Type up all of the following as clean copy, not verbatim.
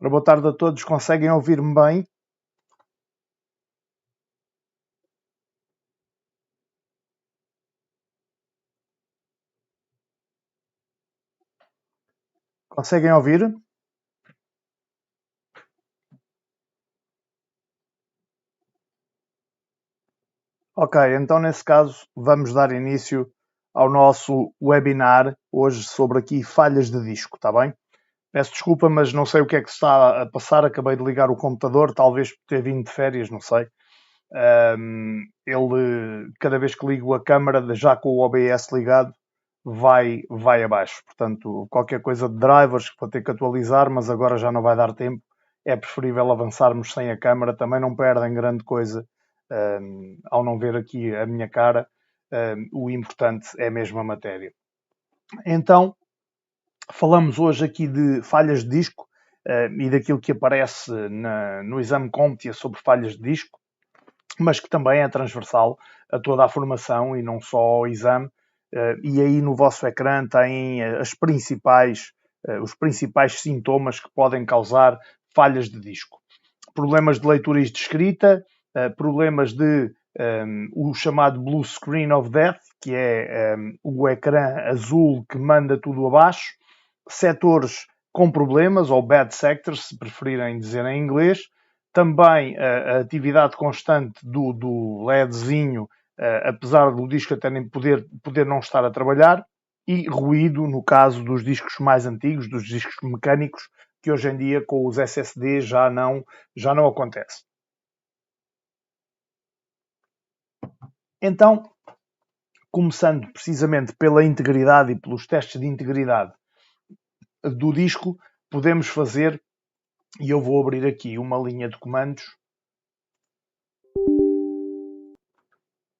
Boa tarde a todos. Conseguem ouvir-me bem? Conseguem ouvir? Ok, então nesse caso vamos dar início ao nosso webinar hoje sobre aqui falhas de disco, está bem? Peço desculpa, mas não sei o que é que se está a passar. Acabei de ligar o computador, talvez por ter vindo de férias, não sei. Ele, cada vez que ligo a câmara, já com o OBS ligado, vai abaixo. Portanto, qualquer coisa de drivers que vou ter que atualizar, mas agora já não vai dar tempo. É preferível avançarmos sem a câmara. Também não perdem grande coisa ao não ver aqui a minha cara. O importante é mesmo a matéria. Então, falamos hoje aqui de falhas de disco e daquilo que aparece no exame CompTIA sobre falhas de disco, mas que também é transversal a toda a formação e não só ao exame. E aí no vosso ecrã têm os principais sintomas que podem causar falhas de disco. Problemas de leitura e de escrita, problemas de o chamado Blue Screen of Death, que é o ecrã azul que manda tudo abaixo, setores com problemas, ou bad sectors, se preferirem dizer em inglês, também a atividade constante do LEDzinho, apesar do disco até nem poder não estar a trabalhar, e ruído no caso dos discos mais antigos, dos discos mecânicos, que hoje em dia com os SSD já não acontece. Então, começando precisamente pela integridade e pelos testes de integridade do disco, podemos fazer, e eu vou abrir aqui uma linha de comandos.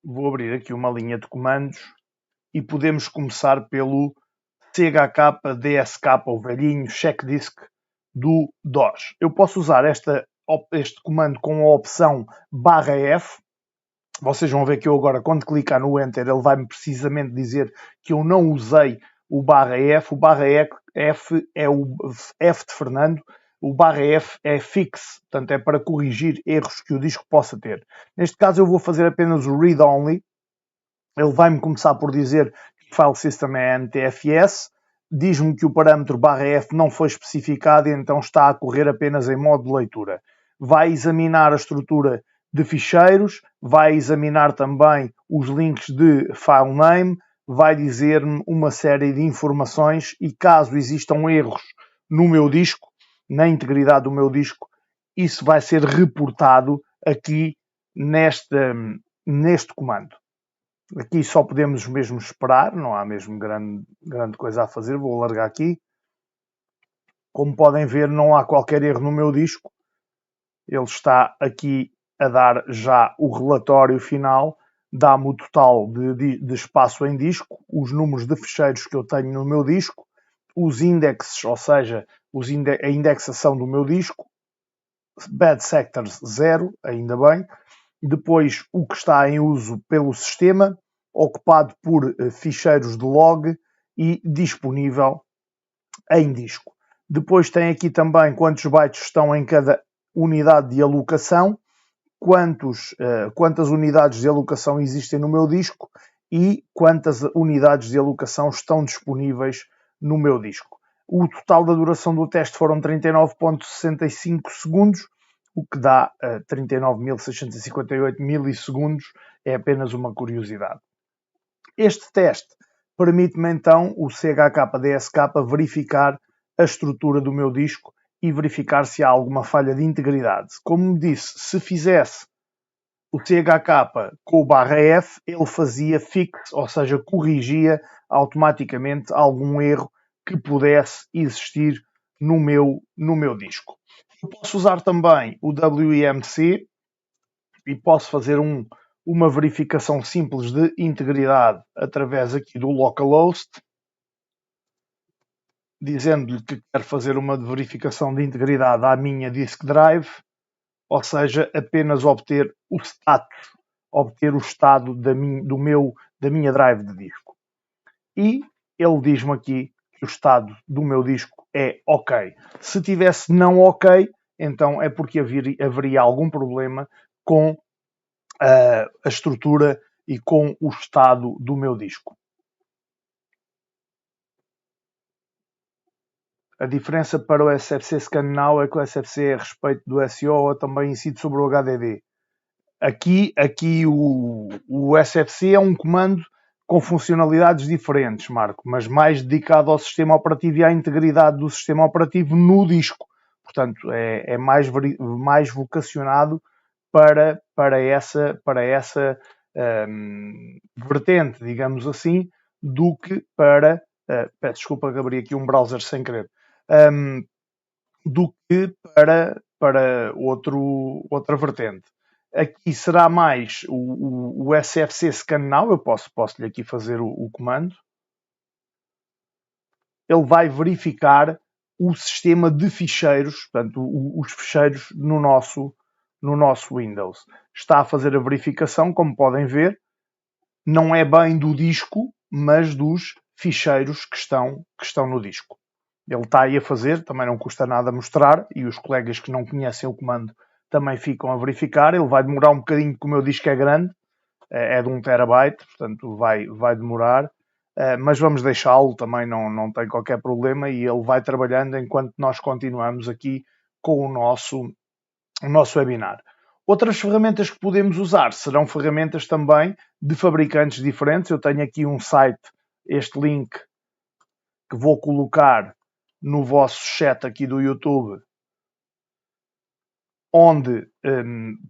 Vou abrir aqui uma linha de comandos e podemos começar pelo CHK DSK, o velhinho check disk do DOS. Eu posso usar este comando com a opção /F. Vocês vão ver que eu agora, quando clicar no Enter, ele vai-me precisamente dizer que eu não usei o /F. O /F é o F de Fernando. O /F é fixe, portanto é para corrigir erros que o disco possa ter. Neste caso eu vou fazer apenas o read only. Ele vai-me começar por dizer que o file system é NTFS, diz-me que o parâmetro /F não foi especificado e então está a correr apenas em modo de leitura. Vai examinar a estrutura de ficheiros, vai examinar também os links de file name, vai dizer-me uma série de informações e caso existam erros no meu disco, na integridade do meu disco, isso vai ser reportado aqui neste comando. Aqui só podemos mesmo esperar, não há mesmo grande coisa a fazer. Vou largar aqui. Como podem ver, não há qualquer erro no meu disco. Ele está aqui a dar já o relatório final, dá-me o total de espaço em disco, os números de ficheiros que eu tenho no meu disco, os indexes, ou seja, a indexação do meu disco, bad sectors 0, ainda bem. Depois o que está em uso pelo sistema, ocupado por ficheiros de log e disponível em disco. Depois tem aqui também quantos bytes estão em cada unidade de alocação, quantas unidades de alocação existem no meu disco e quantas unidades de alocação estão disponíveis no meu disco. O total da duração do teste foram 39,65 segundos, o que dá 39.658 milissegundos, é apenas uma curiosidade. Este teste permite-me então, o CHK-DSK, verificar a estrutura do meu disco e verificar se há alguma falha de integridade. Como disse, se fizesse o CHK com o /F, ele fazia fix, ou seja, corrigia automaticamente algum erro que pudesse existir no meu disco. Eu posso usar também o WEMC e posso fazer uma verificação simples de integridade através aqui do localhost, dizendo-lhe que quero fazer uma verificação de integridade à minha disk drive, ou seja, apenas obter o status, obter o estado da minha drive de disco. E ele diz-me aqui que o estado do meu disco é ok. Se tivesse não ok, então é porque haveria algum problema com a estrutura e com o estado do meu disco. A diferença para o SFC Scan Now é que o SFC é a respeito do SEO ou também incide sobre o HDD. Aqui o SFC é um comando com funcionalidades diferentes, Marco, mas mais dedicado ao sistema operativo e à integridade do sistema operativo no disco. Portanto, é mais vocacionado para essa vertente, digamos assim, do que para... peço desculpa que abri aqui um browser sem querer. Do que para outra vertente. Aqui será mais o SFC Scan Now, eu posso-lhe aqui fazer o comando. Ele vai verificar o sistema de ficheiros, portanto, os ficheiros no nosso Windows. Está a fazer a verificação, como podem ver, não é bem do disco, mas dos ficheiros que estão no disco. Ele está aí a fazer, também não custa nada mostrar, e os colegas que não conhecem o comando também ficam a verificar. Ele vai demorar um bocadinho, porque o meu disco é grande, é de 1 terabyte, portanto vai demorar, mas vamos deixá-lo, também não tem qualquer problema, e ele vai trabalhando enquanto nós continuamos aqui com o nosso webinar. Outras ferramentas que podemos usar serão ferramentas também de fabricantes diferentes. Eu tenho aqui um site, este link, que vou colocar no vosso chat aqui do YouTube, onde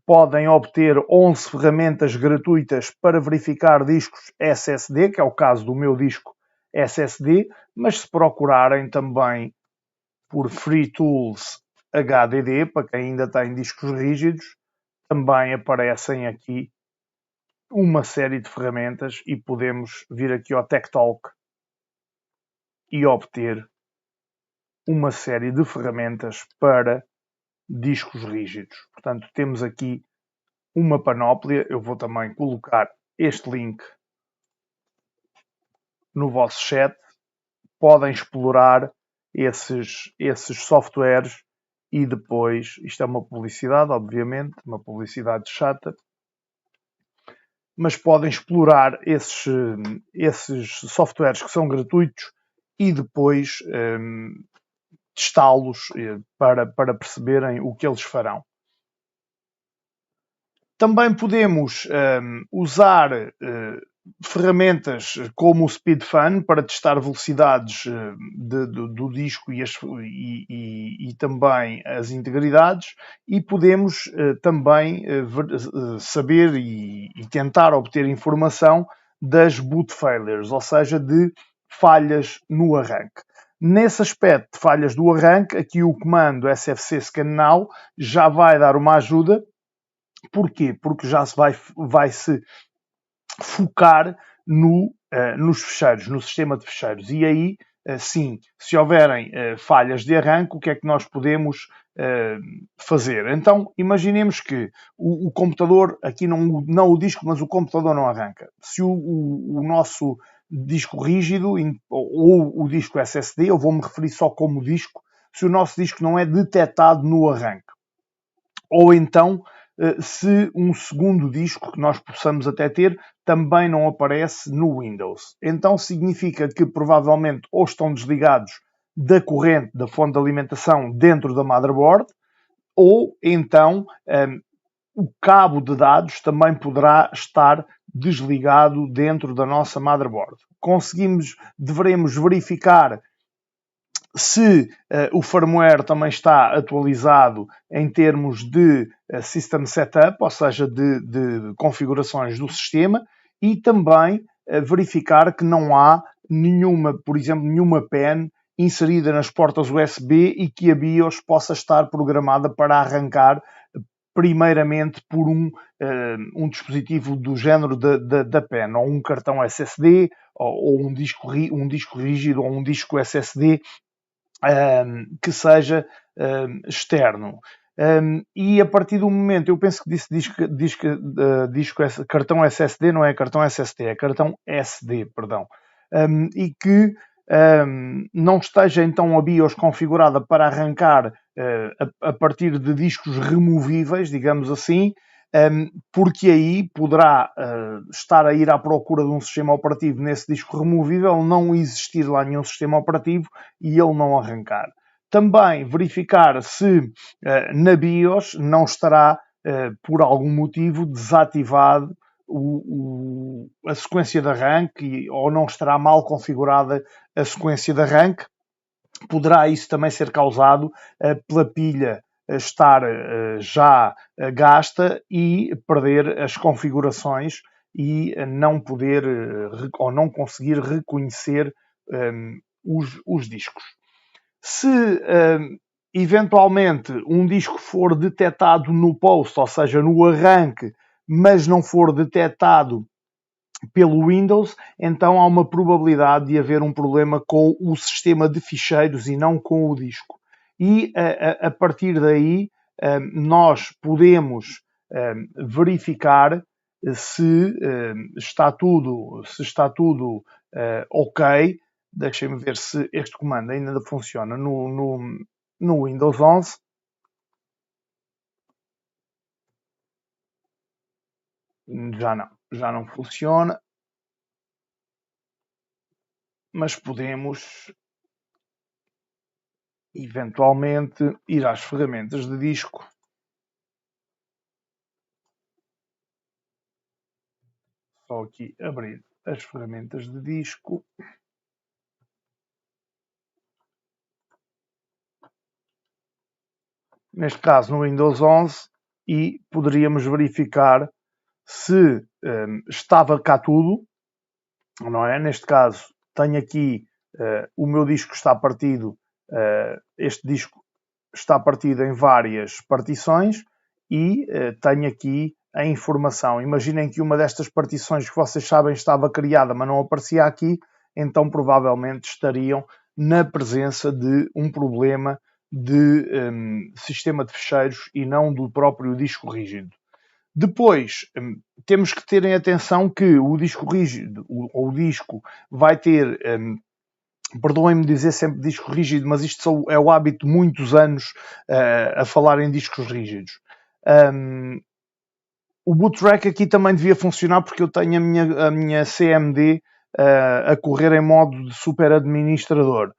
podem obter 11 ferramentas gratuitas para verificar discos SSD, que é o caso do meu disco SSD, mas se procurarem também por Free Tools HDD, para quem ainda tem discos rígidos, também aparecem aqui uma série de ferramentas e podemos vir aqui ao Tech Talk e obter uma série de ferramentas para discos rígidos. Portanto, temos aqui uma panóplia. Eu vou também colocar este link no vosso chat. Podem explorar esses softwares e depois, isto é uma publicidade, obviamente, uma publicidade chata, mas podem explorar esses softwares que são gratuitos e depois testá-los para perceberem o que eles farão. Também podemos usar ferramentas como o SpeedFun para testar velocidades do disco e também as integridades, e podemos também saber e tentar obter informação das boot failures, ou seja, de falhas no arranque. Nesse aspecto de falhas do arranque, aqui o comando SFC Scan Now já vai dar uma ajuda. Porquê? Porque já vai se focar nos ficheiros, no sistema de ficheiros. E aí, sim, se houverem falhas de arranque, o que é que nós podemos fazer? Então, imaginemos que o computador, aqui não o disco, mas o computador não arranca. Se o nosso disco rígido ou o disco SSD, eu vou-me referir só como disco, se o nosso disco não é detectado no arranque. Ou então, se um segundo disco que nós possamos até ter também não aparece no Windows. Então significa que provavelmente ou estão desligados da corrente da fonte de alimentação dentro da motherboard, ou então o cabo de dados também poderá estar desligado dentro da nossa motherboard. Deveremos verificar se o firmware também está atualizado em termos de system setup, ou seja, de configurações do sistema, e também verificar que não há por exemplo, nenhuma pen inserida nas portas USB e que a BIOS possa estar programada para arrancar primeiramente por um dispositivo do género da pen, ou um cartão SSD, ou um disco rígido, ou um disco SSD que seja externo. E a partir do momento, eu penso que cartão SSD não é cartão SSD, é cartão SD, perdão. E que não esteja então a BIOS configurada para arrancar a partir de discos removíveis, digamos assim, porque aí poderá estar a ir à procura de um sistema operativo nesse disco removível, não existir lá nenhum sistema operativo e ele não arrancar. Também verificar se na BIOS não estará, por algum motivo, desativado a sequência de arranque ou não estará mal configurada a sequência de arranque. Poderá isso também ser causado pela pilha estar já gasta e perder as configurações e não poder ou não conseguir reconhecer os discos. Se eventualmente um disco for detectado no post, ou seja, no arranque, mas não for detectado pelo Windows, então há uma probabilidade de haver um problema com o sistema de ficheiros e não com o disco. E a partir daí nós podemos verificar se está tudo ok. Deixem-me ver se este comando ainda funciona no Windows 11. Já não funciona. Mas podemos eventualmente ir às ferramentas de disco. Só aqui abrir as ferramentas de disco. Neste caso no Windows 11, e poderíamos verificar se estava cá tudo, não é? Neste caso tenho aqui o meu disco está partido, este disco está partido em várias partições e tenho aqui a informação. Imaginem que uma destas partições que vocês sabem estava criada, mas não aparecia aqui, então provavelmente estariam na presença de um problema de sistema de ficheiros e não do próprio disco rígido. Depois, temos que ter em atenção que o disco rígido, ou o disco, vai ter, perdoem-me dizer sempre disco rígido, mas isto é o hábito de muitos anos a falar em discos rígidos. O boot track aqui também devia funcionar porque eu tenho a minha CMD a correr em modo de super administrador.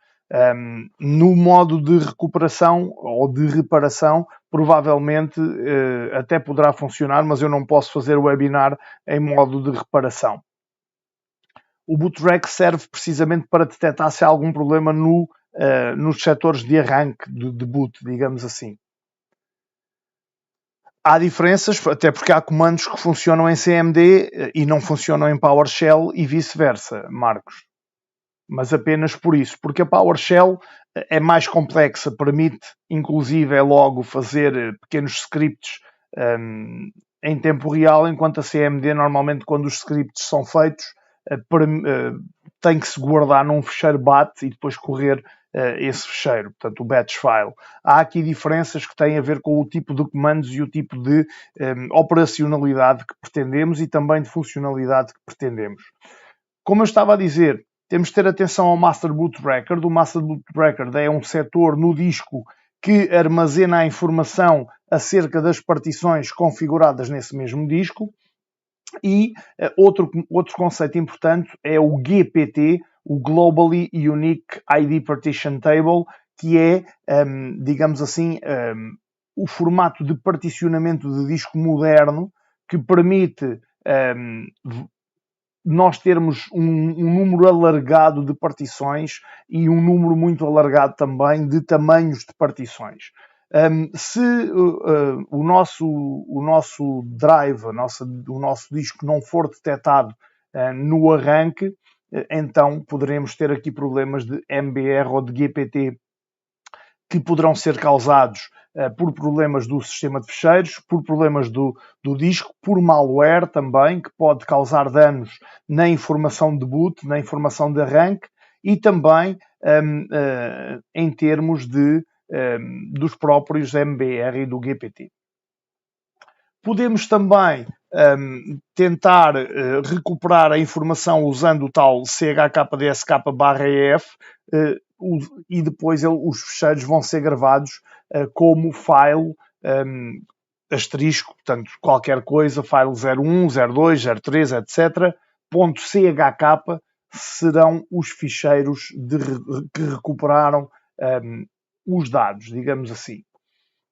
No modo de recuperação ou de reparação, provavelmente até poderá funcionar, mas eu não posso fazer o webinar em modo de reparação. O boot track serve precisamente para detectar se há algum problema nos setores de arranque de boot, digamos assim. Há diferenças, até porque há comandos que funcionam em CMD e não funcionam em PowerShell e vice-versa, Marcos. Mas apenas por isso, porque a PowerShell é mais complexa, permite inclusive logo fazer pequenos scripts em tempo real, enquanto a CMD normalmente quando os scripts são feitos tem que se guardar num ficheiro BAT e depois correr esse ficheiro, portanto o batch file. Há aqui diferenças que têm a ver com o tipo de comandos e o tipo de operacionalidade que pretendemos e também de funcionalidade que pretendemos. Como eu estava a dizer, temos de ter atenção ao Master Boot Record. O Master Boot Record é um setor no disco que armazena a informação acerca das partições configuradas nesse mesmo disco. E outro conceito importante é o GPT, o Globally Unique ID Partition Table, que é, digamos assim, o formato de particionamento de disco moderno que permite nós termos um número alargado de partições e um número muito alargado também de tamanhos de partições. Se o nosso drive, o nosso disco não for detectado no arranque, então poderemos ter aqui problemas de MBR ou de GPT que poderão ser causados por problemas do sistema de ficheiros, por problemas do disco, por malware também, que pode causar danos na informação de boot, na informação de arranque e também em termos dos próprios MBR e do GPT. Podemos também tentar recuperar a informação usando o tal chkdsk/ef e depois os fecheiros vão ser gravados como file asterisco, portanto, qualquer coisa, file 01, 02, 03, etc. .chk serão os ficheiros que recuperaram os dados, digamos assim.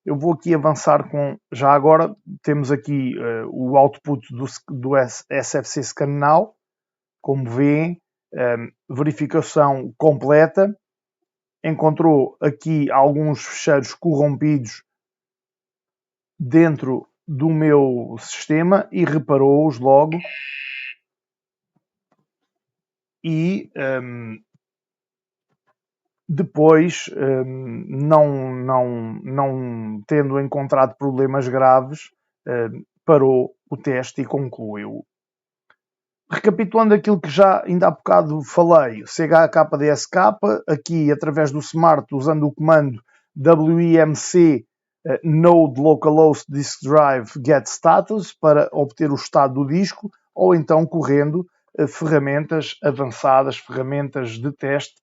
Eu vou aqui avançar com, já agora, temos aqui o output do SFC Scan Now, como veem, verificação completa, encontrou aqui alguns fecheiros corrompidos dentro do meu sistema e reparou-os logo e depois, não tendo encontrado problemas graves, parou o teste e concluiu. Recapitulando aquilo que já ainda há bocado falei, chkdsk, aqui através do Smart, usando o comando wimc node localhost disk drive get status para obter o estado do disco, ou então correndo ferramentas avançadas, ferramentas de teste,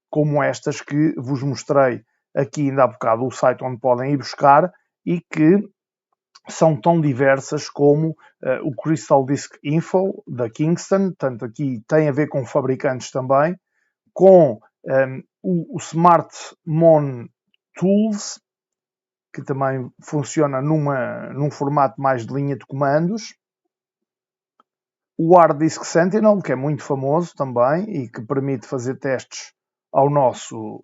como estas que vos mostrei aqui ainda há bocado, o site onde podem ir buscar e que são tão diversas como o Crystal Disk Info da Kingston, portanto aqui tem a ver com fabricantes também, com o Smart Mon Tools, que também funciona num formato mais de linha de comandos, o Hard Disk Sentinel, que é muito famoso também e que permite fazer testes ao nosso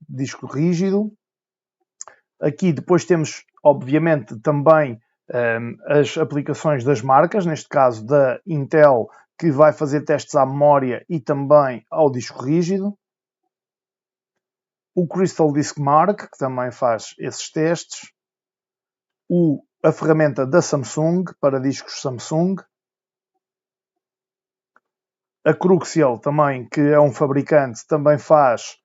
disco rígido. Aqui depois temos, obviamente, também as aplicações das marcas, neste caso da Intel, que vai fazer testes à memória e também ao disco rígido. O Crystal Disk Mark, que também faz esses testes. A ferramenta da Samsung, para discos Samsung. A Cruxial também, que é um fabricante, também faz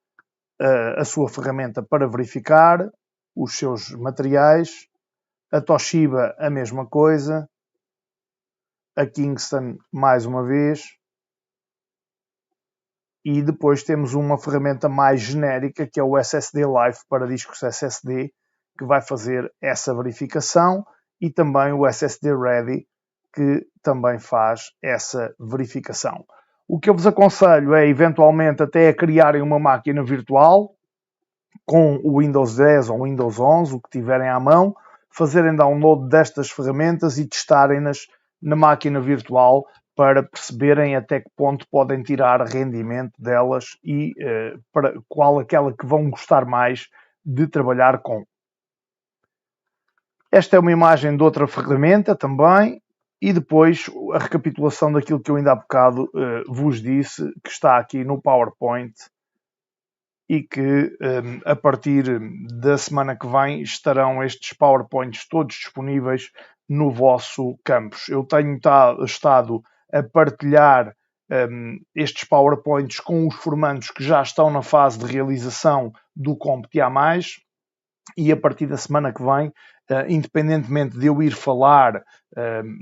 a sua ferramenta para verificar os seus materiais. A Toshiba, a mesma coisa. A Kingston, mais uma vez. E depois temos uma ferramenta mais genérica, que é o SSD Life para discos SSD, que vai fazer essa verificação. E também o SSD Ready, que também faz essa verificação. O que eu vos aconselho é, eventualmente, até criarem uma máquina virtual com o Windows 10 ou Windows 11, o que tiverem à mão, fazerem download destas ferramentas e testarem-nas na máquina virtual para perceberem até que ponto podem tirar rendimento delas e para qual aquela que vão gostar mais de trabalhar com. Esta é uma imagem de outra ferramenta também. E depois a recapitulação daquilo que eu ainda há bocado vos disse, que está aqui no PowerPoint e que a partir da semana que vem estarão estes PowerPoints todos disponíveis no vosso campus. Eu tenho estado a partilhar estes PowerPoints com os formandos que já estão na fase de realização do CompTIA+, e a partir da semana que vem, independentemente de eu ir falar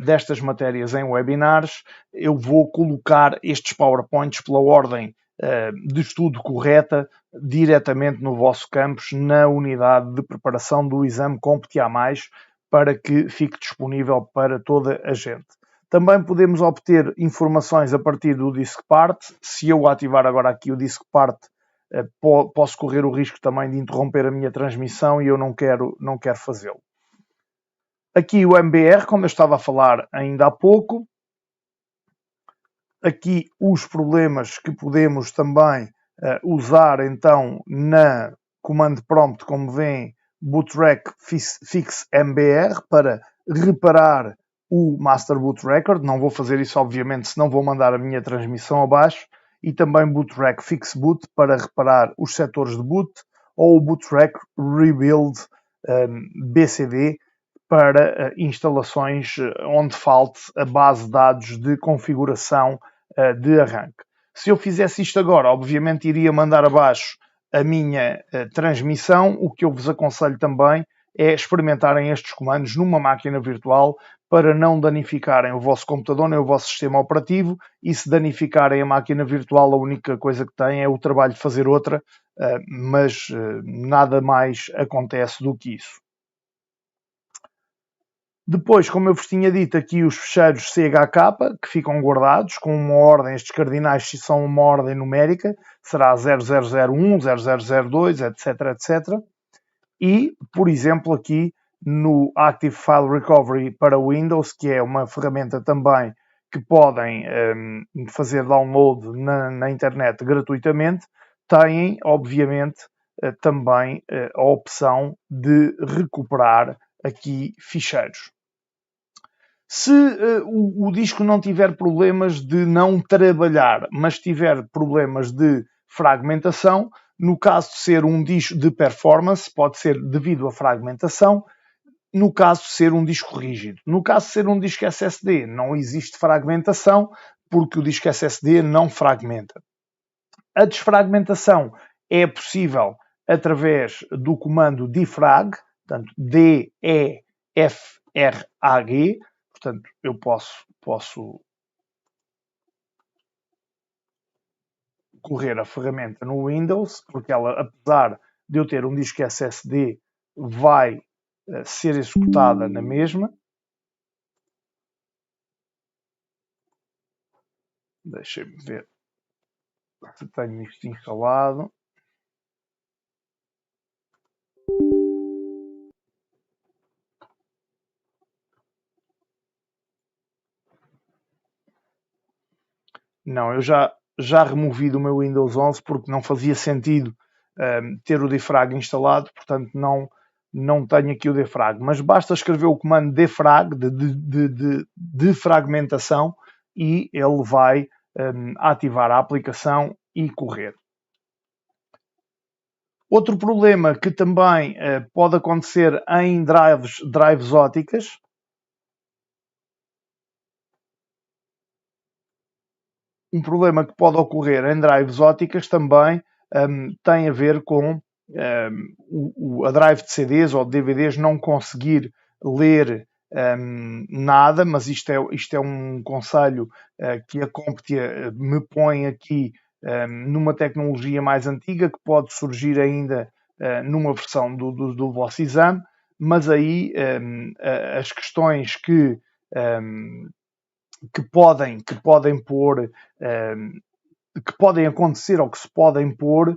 destas matérias em webinars, eu vou colocar estes PowerPoints pela ordem de estudo correta diretamente no vosso campus, na unidade de preparação do exame CompTIA+, para que fique disponível para toda a gente. Também podemos obter informações a partir do DiskPart. Se eu ativar agora aqui o DiskPart, posso correr o risco também de interromper a minha transmissão e eu não quero fazê-lo. Aqui o MBR, como eu estava a falar ainda há pouco. Aqui os problemas que podemos também usar então na command prompt, como veem, bootrec fix MBR para reparar o master boot record. Não vou fazer isso, obviamente, senão vou mandar a minha transmissão abaixo. E também bootrec fix boot para reparar os setores de boot, ou o bootrec rebuild BCD para instalações onde falte a base de dados de configuração de arranque. Se eu fizesse isto agora, obviamente iria mandar abaixo a minha transmissão. O que eu vos aconselho também é experimentarem estes comandos numa máquina virtual para não danificarem o vosso computador nem o vosso sistema operativo, e se danificarem a máquina virtual, a única coisa que têm é o trabalho de fazer outra, mas nada mais acontece do que isso. Depois, como eu vos tinha dito, aqui os fecheiros CHK, que ficam guardados com uma ordem, estes cardinais são uma ordem numérica, será 0001, 0002, etc, etc. E, por exemplo, aqui no Active File Recovery para Windows, que é uma ferramenta também que podem fazer download na internet gratuitamente, têm, obviamente, também a opção de recuperar aqui ficheiros. Se o disco não tiver problemas de não trabalhar, mas tiver problemas de fragmentação, no caso de ser um disco de performance, pode ser devido à fragmentação, no caso de ser um disco rígido. No caso de ser um disco SSD, não existe fragmentação, porque o disco SSD não fragmenta. A desfragmentação é possível através do comando defrag, portanto DEFRAG, portanto eu posso correr a ferramenta no Windows, porque ela, apesar de eu ter um disco SSD, vai ser executada na mesma. Deixem-me ver se tenho isto instalado. Não, eu já removi do meu Windows 11 porque não fazia sentido ter o defrag instalado, portanto não tenho aqui o defrag, mas basta escrever o comando defrag de fragmentação e ele vai ativar a aplicação e correr. Outro problema que também pode acontecer em drives óticas um problema que pode ocorrer em drives óticas também tem a ver com a drive de CDs ou de DVDs não conseguir ler nada, mas isto é um conselho que a Comptia me põe aqui numa tecnologia mais antiga que pode surgir ainda numa versão do vosso exame, mas aí as questões que podem pôr, que podem acontecer ou que se podem pôr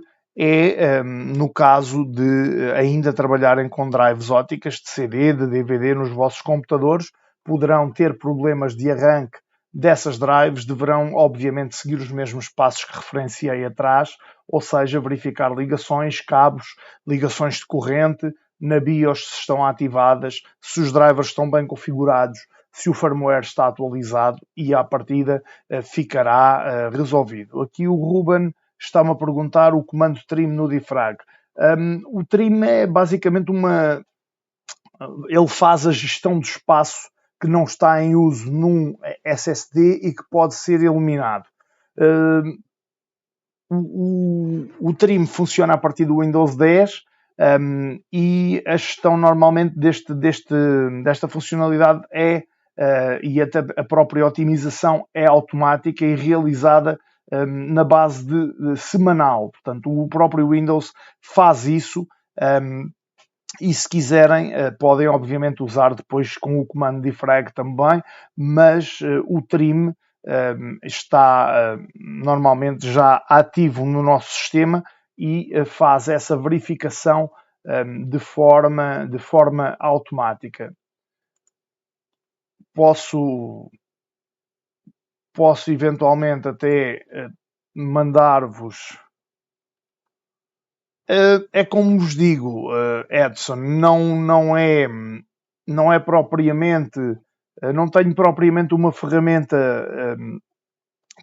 no caso de ainda trabalharem com drives óticas de CD, de DVD nos vossos computadores, poderão ter problemas de arranque dessas drives, deverão obviamente seguir os mesmos passos que referenciei atrás, ou seja, verificar ligações, cabos, ligações de corrente, na BIOS se estão ativadas, se os drivers estão bem configurados, se o firmware está atualizado, e à partida ficará resolvido. Aqui o Ruben está-me a perguntar o comando trim no defrag. O trim é basicamente ele faz a gestão do espaço que não está em uso num SSD e que pode ser eliminado. O trim funciona a partir do Windows 10 e a gestão normalmente desta funcionalidade e até a própria otimização é automática e realizada na base de semanal. Portanto, o próprio Windows faz isso e se quiserem podem obviamente usar depois com o comando defrag também, mas o trim está normalmente já ativo no nosso sistema e faz essa verificação de forma automática. Posso eventualmente até mandar-vos. É como vos digo, Edson, não é propriamente, não tenho propriamente uma ferramenta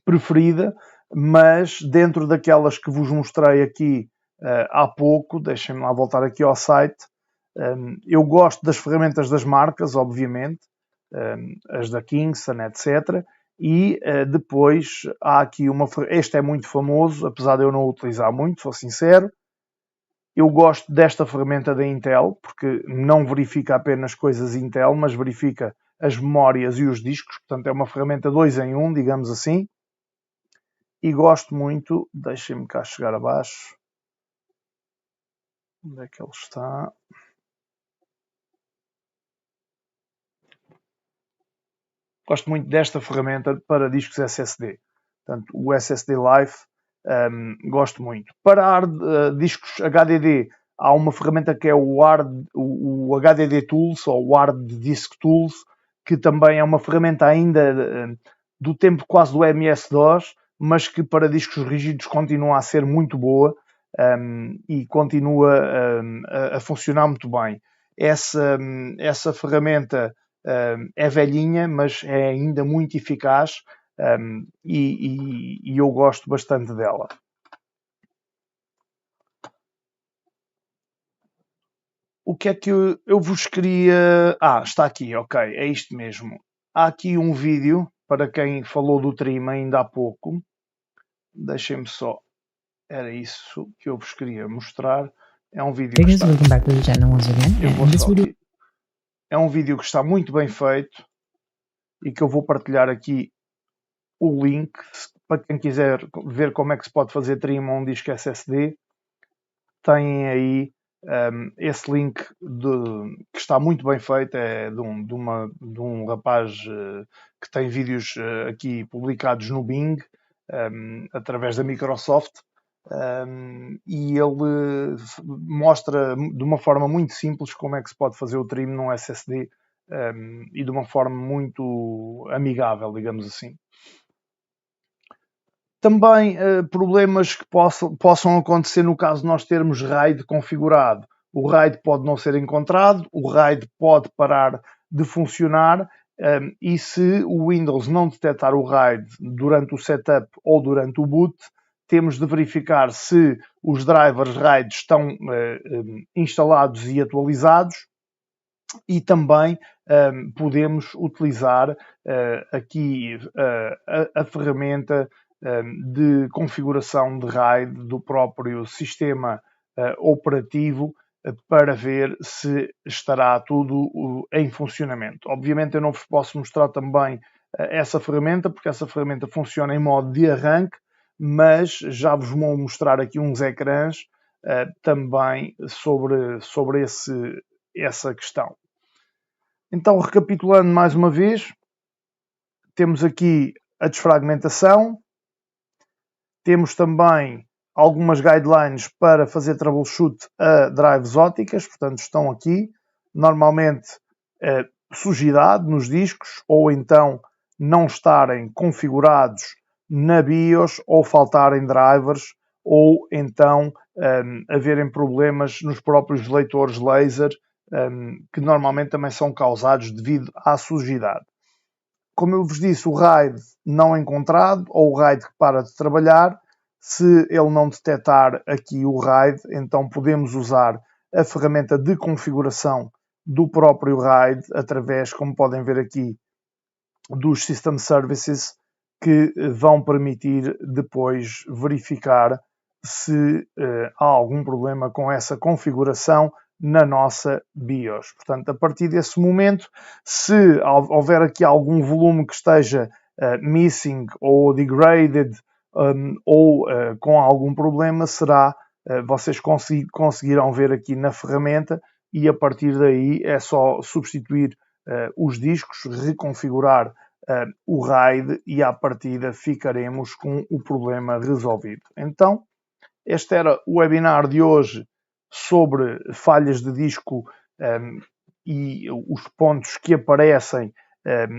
preferida, mas dentro daquelas que vos mostrei aqui há pouco, deixem-me lá voltar aqui ao site, eu gosto das ferramentas das marcas, obviamente, as da Kingston, etc. E depois há aqui este é muito famoso, apesar de eu não o utilizar muito, sou sincero, Eu gosto desta ferramenta da Intel, porque não verifica apenas coisas Intel, mas verifica as memórias e os discos, portanto é uma ferramenta 2 em 1, digamos assim. E gosto muito, deixem-me cá chegar abaixo. Onde é que ele está? Gosto muito desta ferramenta para discos SSD. Portanto, o SSD Life gosto muito. Para discos HDD, há uma ferramenta que é o HDD Tools, ou o Hard Disk Tools, que também é uma ferramenta ainda do tempo quase do MS-DOS, mas que para discos rígidos continua a ser muito boa e continua a funcionar muito bem. Essa ferramenta é velhinha, mas é ainda muito eficaz e eu gosto bastante dela. O que é que eu vos queria... está aqui, ok, é isto mesmo. Há aqui um vídeo, para quem falou do trim ainda há pouco. Deixem-me só... Era isso que eu vos queria mostrar. É um vídeo que está... É um vídeo que está muito bem feito e que eu vou partilhar aqui o link para quem quiser ver como é que se pode fazer trim a um disco SSD. Têm aí esse link que está muito bem feito, é de um rapaz que tem vídeos aqui publicados no Bing através da Microsoft e ele mostra de uma forma muito simples como é que se pode fazer o trim num SSD e de uma forma muito amigável, digamos assim. Também problemas que possam acontecer no caso de nós termos RAID configurado. O RAID pode não ser encontrado, o RAID pode parar de funcionar e se o Windows não detectar o RAID durante o setup ou durante o boot, temos de verificar se os drivers RAID estão instalados e atualizados e também podemos utilizar aqui a ferramenta de configuração de RAID do próprio sistema operativo para ver se estará tudo em funcionamento. Obviamente eu não vos posso mostrar também essa ferramenta, porque essa ferramenta funciona em modo de arranque, mas já vos vou mostrar aqui uns ecrãs também sobre essa questão. Então, recapitulando mais uma vez, temos aqui a desfragmentação, temos também algumas guidelines para fazer troubleshoot a drives ópticas, portanto estão aqui, normalmente sujidade nos discos, ou então não estarem configurados na BIOS, ou faltarem drivers, ou então haverem problemas nos próprios leitores laser, que normalmente também são causados devido à sujidade. Como eu vos disse, o RAID não encontrado, ou o RAID que para de trabalhar, se ele não detectar aqui o RAID, então podemos usar a ferramenta de configuração do próprio RAID, através, como podem ver aqui, dos System Services, que vão permitir depois verificar se há algum problema com essa configuração na nossa BIOS. Portanto, a partir desse momento, se houver aqui algum volume que esteja missing ou degraded ou com algum problema, vocês conseguirão ver aqui na ferramenta e a partir daí é só substituir os discos, reconfigurar o RAID e à partida ficaremos com o problema resolvido. Então, este era o webinar de hoje sobre falhas de disco e os pontos que aparecem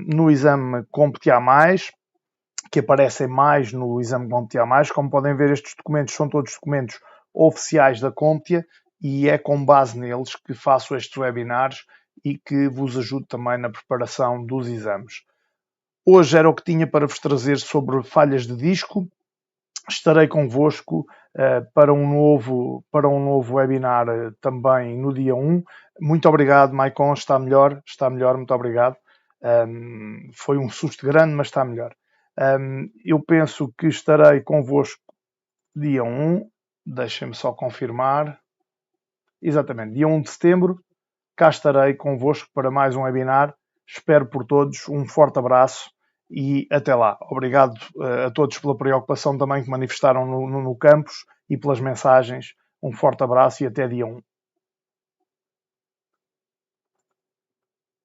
no exame CompTIA+, que aparecem mais no exame CompTIA+. Como podem ver, estes documentos são todos documentos oficiais da CompTIA e é com base neles que faço estes webinars e que vos ajudo também na preparação dos exames. Hoje era o que tinha para vos trazer sobre falhas de disco. Estarei convosco para um novo webinar também no dia 1. Muito obrigado, Maicon, está melhor, muito obrigado. Foi um susto grande, mas está melhor. Eu penso que estarei convosco dia 1. Deixem-me só confirmar. Exatamente, dia 1 de setembro, cá estarei convosco para mais um webinar. Espero por todos, um forte abraço e até lá. Obrigado a todos pela preocupação também que manifestaram no campus e pelas mensagens. Um forte abraço e até dia 1.